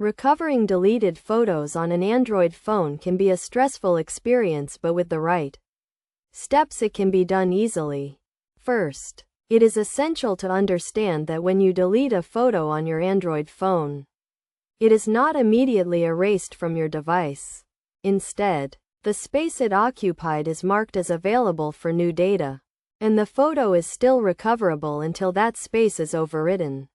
Recovering deleted photos on an Android phone can be a stressful experience, but with the right steps it can be done easily. First, it is essential to understand that when you delete a photo on your Android phone, it is not immediately erased from your device. Instead, the space it occupied is marked as available for new data, and the photo is still recoverable until that space is overwritten.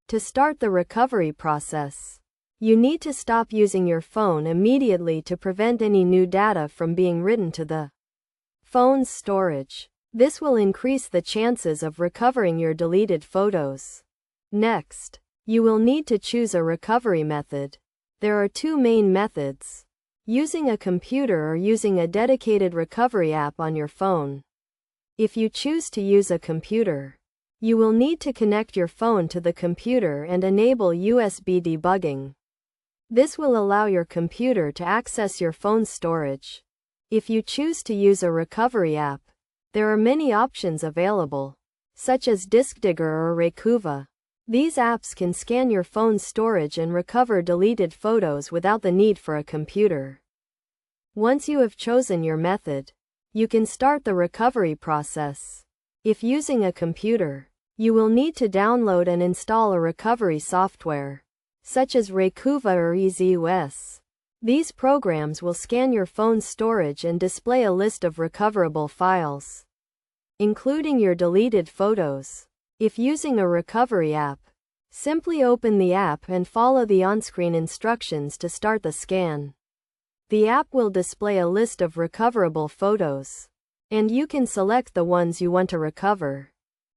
To start the recovery process, you need to stop using your phone immediately to prevent any new data from being written to the phone's storage. This will increase the chances of recovering your deleted photos. Next, you will need to choose a recovery method. There are two main methods: using a computer or using a dedicated recovery app on your phone. If you choose to use a computer, you will need to connect your phone to the computer and enable USB debugging. This will allow your computer to access your phone's storage. If you choose to use a recovery app, there are many options available, such as DiskDigger or Raykuva. These apps can scan your phone's storage and recover deleted photos without the need for a computer. Once you have chosen your method, you can start the recovery process. If using a computer, you will need to download and install a recovery software, such as Raykuva or EasyOS. These programs will scan your phone's storage and display a list of recoverable files, including your deleted photos. If using a recovery app, simply open the app and follow the on-screen instructions to start the scan. The app will display a list of recoverable photos, and you can select the ones you want to recover.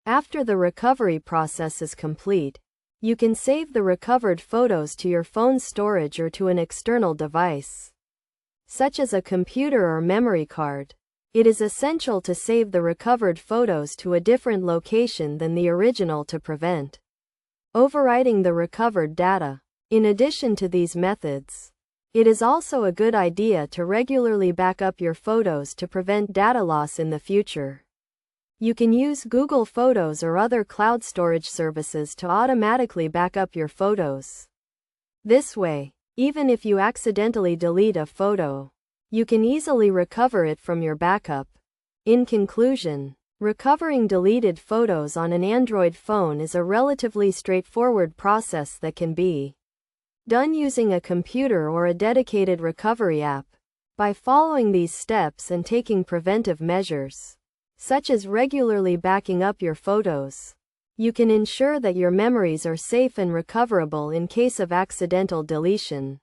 After the recovery process is complete, you can save the recovered photos to your phone's storage or to an external device, such as a computer or memory card. It is essential to save the recovered photos to a different location than the original to prevent overwriting the recovered data. In addition to these methods, it is also a good idea to regularly back up your photos to prevent data loss in the future. You can use Google Photos or other cloud storage services to automatically back up your photos. This way, even if you accidentally delete a photo, you can easily recover it from your backup. In conclusion, recovering deleted photos on an Android phone is a relatively straightforward process that can be done using a computer or a dedicated recovery app. By following these steps and taking preventive measures, such as regularly backing up your photos, you can ensure that your memories are safe and recoverable in case of accidental deletion.